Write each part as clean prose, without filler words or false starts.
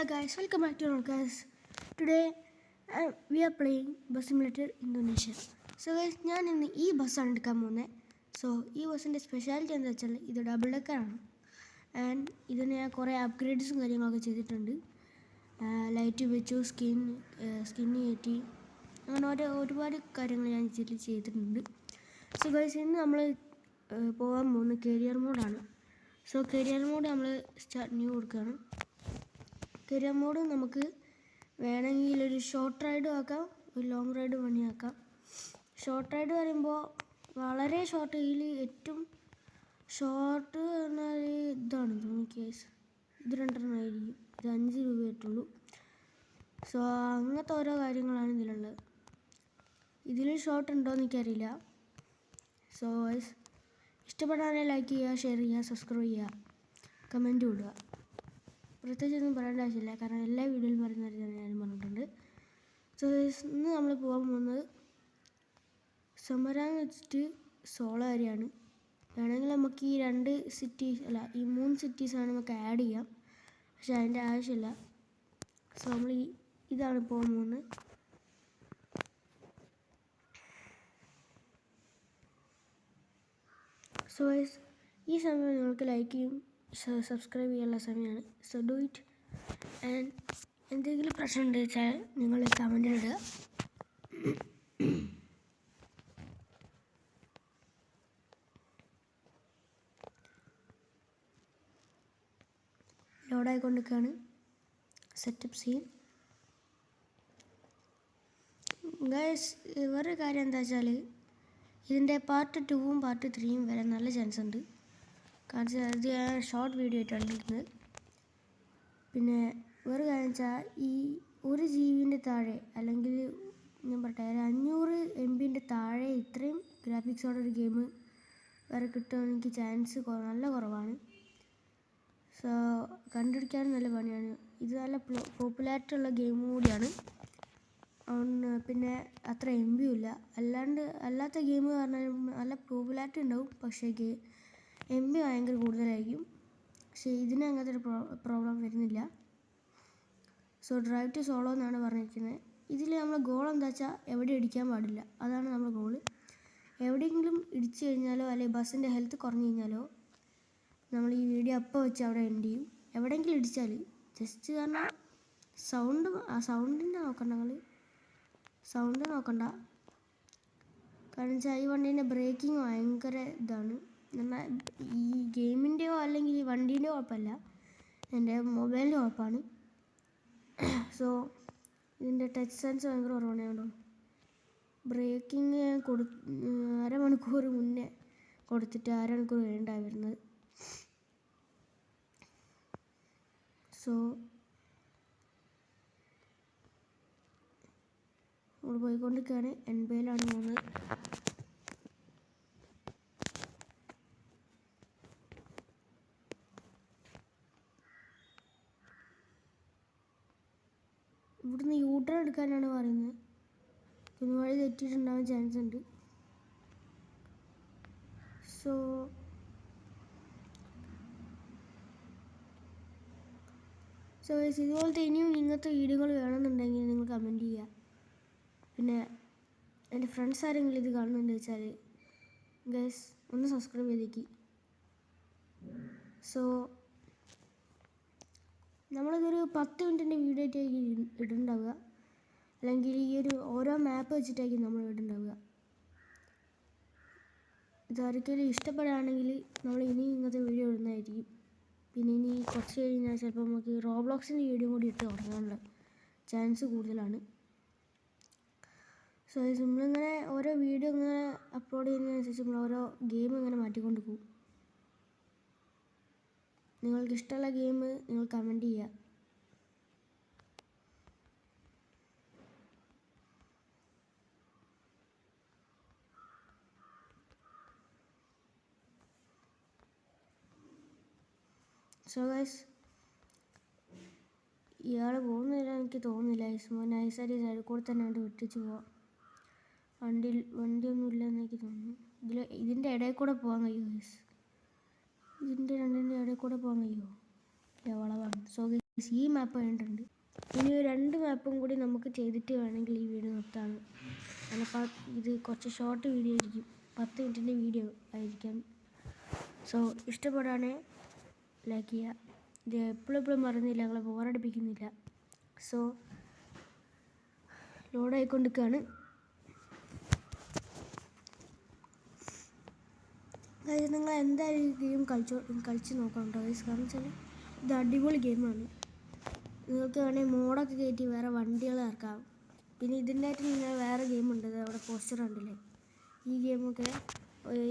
Hello guys, welcome back to our guys. Today we are playing Bus Simulator Indonesia. So guys, ഞാൻ ഇന്ന് ഈ ബസ്സാണ് എടുക്കാൻ പോകുന്നത്. സോ ഈ ബസ്സിൻ്റെ സ്പെഷ്യാലിറ്റി എന്താ വെച്ചാൽ ഇത് ഡബിൾ ഡെക്കറാണ്. ആൻഡ് ഇതിന് ഞാൻ കുറേ അപ്ഗ്രേഡ്സും കാര്യങ്ങളൊക്കെ ചെയ്തിട്ടുണ്ട്. ലൈറ്റ് വെച്ചു, സ്കിന്ന് കയറ്റി, അങ്ങനെ ഒരുപാട് കാര്യങ്ങൾ ഞാൻ ഇതിൽ ചെയ്തിട്ടുണ്ട്. സോ ഗൈസ്, ഇന്ന് നമ്മൾ പോകാൻ പോകുന്ന കരിയർ മോഡാണ്. സോ കരിയർ മോഡ് നമ്മൾ സ്റ്റാർട്ട് ന്യൂ കൊടുക്കുകയാണ്. കരിയർ മോഡ് നമുക്ക് വേണമെങ്കിൽ ഒരു ഷോർട്ട് റൈഡും ആക്കാം, ഒരു ലോങ് റൈഡ് പണിയാക്കാം. ഷോർട്ട് റൈഡ് പറയുമ്പോൾ വളരെ ഷോർട്ട്, ഇതിൽ ഏറ്റവും ഷോർട്ട് പറഞ്ഞാൽ ഇതാണ് കേസ്. ഇത് 2 ആയിരിക്കും, ഇത് 5 രൂപയായിട്ടുള്ളൂ. സോ അങ്ങനത്തെ ഓരോ കാര്യങ്ങളാണ് ഇതിലുള്ളത്. ഇതിൽ ഷോർട്ട് ഉണ്ടോയെന്ന് എനിക്കറിയില്ല. സോ ഇഷ്ടപ്പെടാതെ ലൈക്ക് ചെയ്യുക, ഷെയർ ചെയ്യുക, സബ്സ്ക്രൈബ് ചെയ്യുക, കമൻറ്റ് വിടുക. പ്രത്യേകിച്ചൊന്നും പറയേണ്ട ആവശ്യമില്ല, കാരണം എല്ലാ വീഡിയോയിലും പറയുന്ന കാര്യം ഞാൻ പറഞ്ഞിട്ടുണ്ട്. സോ ഇന്ന് നമ്മൾ പോകാൻ പോകുന്നത് സമരാങ് വെച്ചിട്ട് സോളാരിയാണ്. വേണമെങ്കിൽ നമുക്ക് ഈ 3 സിറ്റീസാണ് നമുക്ക് ആഡ് ചെയ്യാം, പക്ഷെ അതിൻ്റെ ആവശ്യമില്ല. സോ നമ്മൾ ഇതാണ് പോകാൻ പോകുന്നത്. സോ ഈ സമയം നിങ്ങൾക്ക് ലൈക്ക് ചെയ്യും, സബ്സ്ക്രൈബ് ചെയ്യാനുള്ള സമയമാണ്. So do it. ആൻഡ് എന്തെങ്കിലും പ്രശ്നം ഉണ്ടെന്ന് വെച്ചാൽ നിങ്ങൾ കമൻറ്റിലിടുക. ലോഡായിക്കൊണ്ടിരിക്കുകയാണ് സെറ്റപ്പ് സീൻ. ഗൈസ്, വേറൊരു കാര്യം എന്താ വെച്ചാൽ ഇതിൻ്റെ പാർട്ട് 2ഉം പാർട്ട് 3ഉം വരാൻ നല്ല ചാൻസ് ഉണ്ട്. കാരണം അത് ഞാൻ ഷോർട്ട് വീഡിയോ ആയിട്ടാണ് ഇടുന്നത്. പിന്നെ വേറെ കാര്യം വെച്ചാൽ ഈ 1 GB താഴെ, അല്ലെങ്കിൽ ഞാൻ പറയട്ടെ 500 MB താഴെ ഇത്രയും ഗ്രാഫിക്സോടെ ഒരു ഗെയിം വേറെ കിട്ടുകയാണെങ്കിൽ ചാൻസ് നല്ല കുറവാണ്. സോ കണ്ടുപിടിക്കാനും നല്ല പണിയാണ്. ഇത് നല്ല പോപ്പുലാരിറ്റി ഉള്ള ഗെയിം കൂടിയാണ്. പിന്നെ അത്ര MB ഇല്ല. അല്ലാത്ത ഗെയിം പറഞ്ഞാൽ നല്ല പോപ്പുലാരിറ്റി ഉണ്ടാവും, പക്ഷേ MB ഭയങ്കര കൂടുതലായിരിക്കും. പക്ഷേ ഇതിന് അങ്ങനത്തെ ഒരു പ്രോബ്ലം വരുന്നില്ല. സോ ഡ്രൈവ് ടു സോളോ എന്നാണ് പറഞ്ഞിരിക്കുന്നത്. ഇതിൽ നമ്മൾ ഗോൾ എന്താ വെച്ചാൽ എവിടെ ഇടിക്കാൻ പാടില്ല, അതാണ് നമ്മുടെ ഗോള്. എവിടെയെങ്കിലും ഇടിച്ചു കഴിഞ്ഞാലോ അല്ലെങ്കിൽ ബസ്സിൻ്റെ ഹെൽത്ത് കുറഞ്ഞു കഴിഞ്ഞാലോ നമ്മൾ ഈ വീഡിയോ അപ്പോൾ വെച്ച് അവിടെ എൻഡ് ചെയ്യും. എവിടെയെങ്കിലും ഇടിച്ചാൽ ജസ്റ്റ് കാരണം സൗണ്ടിൻ്റെ നോക്കണ്ട. കാരണം വെച്ചാൽ ഈ വണ്ടീൻ്റെ ബ്രേക്കിങ് ഭയങ്കര ഇതാണ്. എന്നാൽ ഈ ഗെയിമിൻ്റെയോ അല്ലെങ്കിൽ ഈ വണ്ടീൻ്റെയോ കുഴപ്പമില്ല, എൻ്റെ മൊബൈലിൻ്റെ കുഴപ്പമാണ്. സോ ഇതിൻ്റെ ടച്ച് സെൻസ് ഭയങ്കര കുറവാണ്. കേട്ടോ, ബ്രേക്കിങ് അരമണിക്കൂർ മുന്നേ കൊടുത്തിട്ട് അരമണിക്കൂർ കഴിഞ്ഞിട്ടാണ് വരുന്നത്. സോ നമ്മൾ പോയിക്കൊണ്ടിരിക്കുകയാണ്. എൻബയിലാണ് പോകുന്നത്. ഇവിടുന്ന് യൂട്ടേൺ എടുക്കാനാണ് പറയുന്നത്. പിന്നെ വഴി തെറ്റിയിട്ടുണ്ടാവാൻ ചാൻസ് ഉണ്ട്. സോ ഇതുപോലത്തെ ഇനിയും ഇങ്ങനത്തെ വീഡിയോകൾ വേണമെന്നുണ്ടെങ്കിൽ നിങ്ങൾ കമൻറ്റ് ചെയ്യുക. പിന്നെ എൻ്റെ ഫ്രണ്ട്സ് ആരെങ്കിലും ഇത് കാണുന്നുണ്ട് വെച്ചാൽ ഗൈസ് ഒന്ന് സബ്സ്ക്രൈബ് ചെയ്തേക്ക്. സോ നമ്മളിതൊരു 10 മിനിറ്റിൻ്റെ വീഡിയോ ആയിട്ടായിരിക്കും ഇടുന്നുണ്ടാവുക, അല്ലെങ്കിൽ ഈ ഓരോ മാപ്പ് വെച്ചിട്ടായിരിക്കും നമ്മൾ ഇടുന്നുണ്ടാവുക. ഇതാർക്കെങ്കിലും ഇഷ്ടപ്പെടുകയാണെങ്കിൽ നമ്മൾ ഇനി ഇങ്ങനത്തെ വീഡിയോ ഇടുന്നതായിരിക്കും. പിന്നെ ഇനി കുറച്ച് കഴിഞ്ഞാൽ ചിലപ്പോൾ നമുക്ക് റോബ്ലോക്സിൻ്റെ വീഡിയോ കൂടി ഇട്ട് തുടങ്ങാനുള്ള ചാൻസ് കൂടുതലാണ്. സോ നമ്മളിങ്ങനെ ഓരോ വീഡിയോ ഇങ്ങനെ അപ്ലോഡ് ചെയ്യുന്നതിനനുസരിച്ച് നമ്മൾ ഓരോ ഗെയിം ഇങ്ങനെ മാറ്റിക്കൊണ്ട് പോകും. നിങ്ങൾക്ക് ഇഷ്ടമുള്ള ഗെയിം നിങ്ങൾ കമൻറ്റ് ചെയ്യുക. സോ ഗൈസ്, ഇയാൾ പോകുന്നില്ല എനിക്ക് തോന്നുന്നില്ല. നൈസായിട്ട് സൈഡിൽ കൂടെ തന്നെ കണ്ട് വിട്ടിച്ച് പോവാം. വണ്ടിയൊന്നും ഇല്ലെന്ന് എനിക്ക് തോന്നുന്നു. ഇതിൻ്റെ ഇടയിൽ കൂടെ പോകാൻ കഴിയുമോ ഗൈസ്? ഇതിൻ്റെ രണ്ടിൻ്റെ ഇടയിൽ കൂടെ പോകാൻ കഴിയുമോ? വളവാണ്. സോ ഈ മാപ്പ് കഴിഞ്ഞിട്ടുണ്ട്. ഇനി 2 മാപ്പും കൂടി നമുക്ക് ചെയ്തിട്ട് വേണമെങ്കിൽ ഈ വീഡിയോ നിർത്താം. കാരണം ഇത് കുറച്ച് ഷോർട്ട് വീഡിയോ ആയിരിക്കും, 10 മിനിറ്റിൻ്റെ വീഡിയോ ആയിരിക്കാം. സോ ഇഷ്ടപ്പെടാണേ ലൈക്ക് ചെയ്യുക. ഇത് എപ്പോഴും പറയുന്നില്ല, ഞങ്ങളെ ബോറടിപ്പിക്കുന്നില്ല. സോ ലോഡായിക്കൊണ്ടിരിക്കുകയാണ്. നിങ്ങൾ എന്തായാലും ഈ ഗെയിം കളിച്ച് നോക്കാം കേട്ടോ ഗൈസ്. കാരണം വെച്ചാൽ ഇത് അടിപൊളി ഗെയിമാണ്. നിങ്ങൾക്ക് വേണമെങ്കിൽ മോഡൊക്കെ കയറ്റി വേറെ വണ്ടികൾ ഇറക്കാം. പിന്നെ ഇതിൻ്റെ ആയിട്ട് നിങ്ങൾ വേറെ ഗെയിമുണ്ട്, അവിടെ പോസ്റ്റർ കണ്ടില്ലേ, ഈ ഗെയിമൊക്കെ.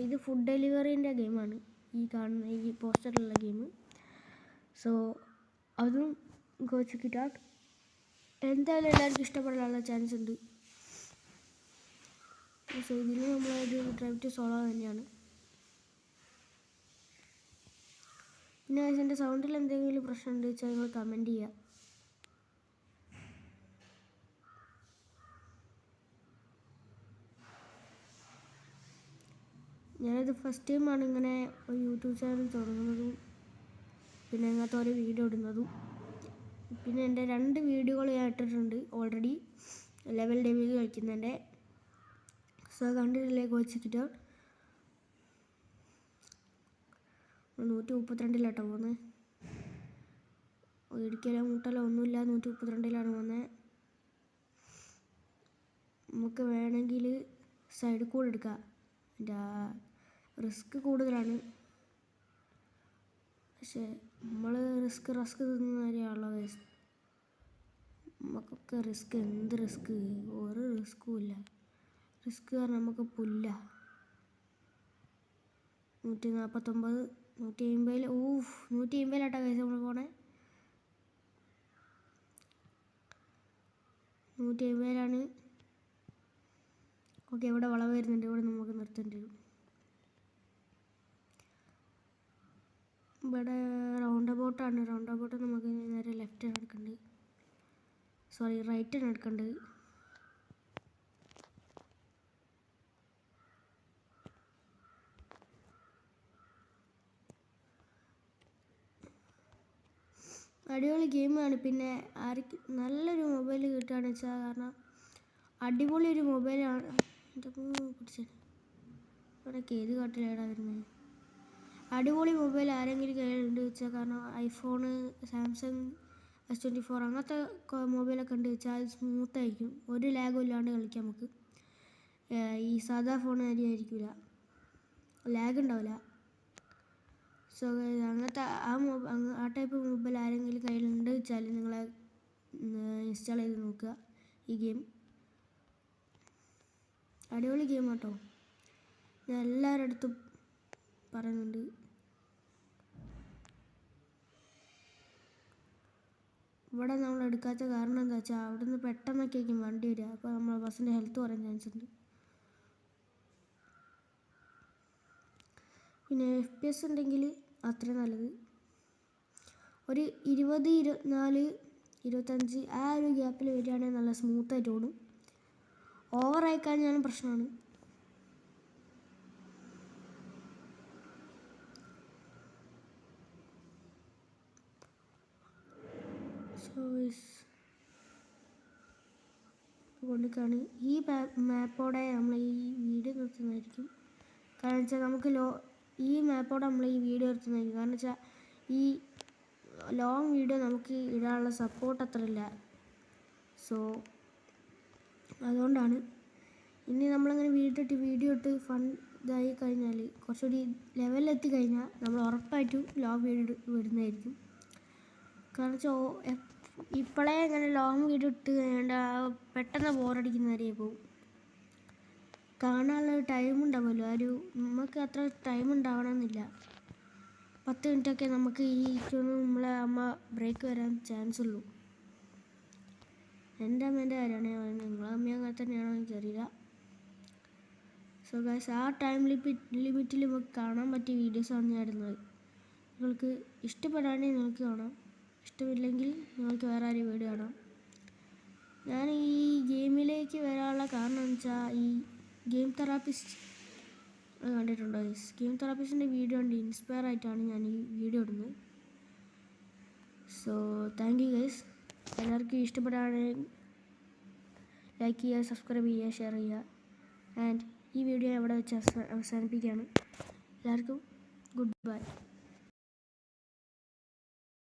ഇത് ഫുഡ് ഡെലിവറീൻ്റെ ഗെയിമാണ്, ഈ കാണുന്ന ഈ പോസ്റ്ററിലുള്ള ഗെയിം. സോ അതും ഗോ ചെക്ക് ഇറ്റ് ഔട്ട്. എന്തായാലും എല്ലാവർക്കും ഇഷ്ടപ്പെടാനുള്ള ചാൻസ് ഉണ്ട്. സോ ഇതിൽ നമ്മളത് ഡ്രൈവ് ടു സോളോ തന്നെയാണ്. പിന്നെ എൻ്റെ സൗണ്ടിൽ എന്തെങ്കിലും പ്രശ്നം ഉണ്ടെന്ന് വെച്ചാൽ നിങ്ങൾ കമൻറ്റ് ചെയ്യുക. ഞാനിത് ഫസ്റ്റ് ടൈമാണ് ഇങ്ങനെ ഒരു യൂട്യൂബ് ചാനൽ തുടങ്ങുന്നതും പിന്നെ അങ്ങനത്തെ ഒരു വീഡിയോ ഇടുന്നതും. പിന്നെ എൻ്റെ 2 വീഡിയോകൾ ഞാൻ ഇട്ടിട്ടുണ്ട് ഓൾറെഡി, ലെവൽ ഡെവിൽ കളിക്കുന്നതിൻ്റെ. സോ കണ്ടിട്ടില്ലേ, ഗോ ചെക്ക് ഇറ്റ് ഔട്ട്. 132 പോകുന്നത്. ഇടിക്കലോ മുട്ടലോ ഒന്നുമില്ല, 132 പോകുന്നത്. നമുക്ക് വേണമെങ്കിൽ സൈഡിൽ കൂടെ എടുക്കാം. റിസ്ക് കൂടുതലാണ്, പക്ഷേ നമ്മൾ റിസ്ക് തിന്നുന്ന കാര്യമാണല്ലോ ഗൈസ്. നമുക്കൊക്കെ റിസ്ക്, എന്ത് റിസ്ക്, ഒരു റിസ്ക്കും ഇല്ല. റിസ്ക് കാരണം നമുക്ക് പുല്ല. 149, 150. 150 ഗൈസ് നമ്മൾ പോണേ. 150. ഓക്കെ, ഇവിടെ വളവ് വരുന്നുണ്ട്, ഇവിടെ നമുക്ക് നിർത്തേണ്ടി വരും. ഇവിടെ റൗണ്ട് അബൌട്ടാണ്. റൗണ്ട് അബൌട്ട് നമുക്ക് നേരെ ലെഫ്റ്റാണ് എടുക്കേണ്ടത്, സോറി റൈറ്റാണ് എടുക്കേണ്ടത്. അടിപൊളി ഗെയിമാണ്. പിന്നെ ആർക്ക് നല്ലൊരു മൊബൈൽ കിട്ടുകയാണെന്ന് വെച്ചാൽ, കാരണം അടിപൊളി ഒരു മൊബൈലാണ്. എൻ്റെ പിടിച്ചത് ഇവിടെ ഏത് കാട്ടിലാണ് വരുന്നത്. അടിപൊളി മൊബൈൽ ആരെങ്കിലും കയ്യിലുണ്ട് വെച്ചാൽ, കാരണം ഐഫോണ്, സാംസങ് S24 അങ്ങനത്തെ മൊബൈലൊക്കെ ഉണ്ട് വെച്ചാൽ അത് സ്മൂത്തായിരിക്കും, ഒരു ലാഗും ഇല്ലാണ്ട് കളിക്കാം നമുക്ക്. ഈ സാധാ ഫോൺ ആയിരിക്കില്ല, ലാഗ് ഉണ്ടാവില്ല. സോ അങ്ങനത്തെ ആ ടൈപ്പ് മൊബൈൽ ആരെങ്കിലും കയ്യിലുണ്ട് വെച്ചാൽ നിങ്ങൾ ഇൻസ്റ്റാൾ ചെയ്ത് നോക്കുക ഈ ഗെയിം. അടിപൊളി ഗെയിം കേട്ടോ, ഞാൻ എല്ലാവരുടെ അടുത്തും പറയുന്നുണ്ട്. ഇവിടെ നമ്മൾ എടുക്കാത്ത കാരണം എന്താ വെച്ചാൽ, അവിടെ നിന്ന് പെട്ടെന്നൊക്കെ ആയിരിക്കും വണ്ടി വരിക, അപ്പോൾ നമ്മൾ ബസ്സിൻ്റെ ഹെൽത്ത് പറയാൻ ചാൻസ് ഉണ്ട്. പിന്നെ FPS ഉണ്ടെങ്കിൽ അത്രയും നല്ലത്. ഒരു 20, 24, 25 ആ ഒരു ഗ്യാപ്പിൽ വരികയാണെങ്കിൽ നല്ല സ്മൂത്തായിട്ട് ഓടും. ഓവറായി കഴിഞ്ഞാലും പ്രശ്നമാണ്. സോ കൊണ്ടിക്കാണ് ഈ മാപ്പോടെ നമ്മൾ ഈ വീഡിയോ നിർത്തുന്നതായിരിക്കും. കാരണം വെച്ചാൽ നമുക്ക് ഈ മാപ്പോടെ നമ്മൾ ഈ വീഡിയോ നിർത്തുന്നതായിരിക്കും. കാരണം വെച്ചാൽ ഈ ലോങ് വീഡിയോ നമുക്ക് ഇടാനുള്ള സപ്പോർട്ട് അത്ര ഇല്ല. സോ അതുകൊണ്ടാണ്. ഇനി നമ്മളിങ്ങനെ വീഡിയോ ഇട്ട് ഫൺ ഇതായി കഴിഞ്ഞാൽ, കുറച്ചുകൂടി ലെവലിലെത്തി കഴിഞ്ഞാൽ നമ്മൾ ഉറപ്പായിട്ടും ലോങ് വീഡിയോ വിടുന്നതായിരിക്കും. കാരണം വെച്ചാൽ ഇപ്പോഴേ ഇങ്ങനെ ലോങ് വീഡിയോ ഇട്ട് കഴിഞ്ഞാൽ പെട്ടെന്ന് ബോറടിക്കുന്നവരെ പോകും. കാണാനുള്ള ടൈം ഉണ്ടാവുമല്ലോ, നമുക്ക് അത്ര ടൈം ഉണ്ടാവണമെന്നില്ല. 10 മിനിറ്റൊക്കെ നമുക്ക് ഈ നമ്മളെ അമ്മ ബ്രേക്ക് വരാൻ ചാൻസ് ഉള്ളൂ. എൻ്റെ അമ്മേൻ്റെ കാര്യമാണ് ഞാൻ പറയുന്നത്, നിങ്ങളെ അമ്മ അങ്ങനെ തന്നെയാണോ എനിക്കറിയില്ല. സോ ഗൈസ്, ആ ടൈം ലിമിറ്റിൽ നമുക്ക് കാണാൻ പറ്റിയ വീഡിയോസാണ് ഞാൻ ഇടുന്നത്. നിങ്ങൾക്ക് ഇഷ്ടപ്പെടാണെങ്കിൽ നിങ്ങൾക്ക് കാണാം, ഇഷ്ടമില്ലെങ്കിൽ നിങ്ങൾക്ക് വേറെ ആരും വീഡിയോ കാണാം. ഞാൻ ഈ ഗെയിമിലേക്ക് വരാനുള്ള കാരണം എന്ന് വെച്ചാൽ, ഈ ഗെയിം തെറാപ്പിസ്റ്റ് കണ്ടിട്ടുണ്ടോ? ഗെയിം തെറാപ്പിസ്റ്റിൻ്റെ വീഡിയോ കണ്ട് ഇൻസ്പയർ ആയിട്ടാണ് ഞാൻ ഈ വീഡിയോ ഇടുന്നത്. So thank you guys. എല്ലാവർക്കും ഇഷ്ടപ്പെടുകയാണെങ്കിൽ ലൈക്ക് ചെയ്യുക, സബ്സ്ക്രൈബ് ചെയ്യുക, ഷെയർ ചെയ്യുക. ആൻഡ് ഈ വീഡിയോ അവിടെ വെച്ച് അവസാനിപ്പിക്കുകയാണ്. എല്ലാവർക്കും ഗുഡ് ബൈ.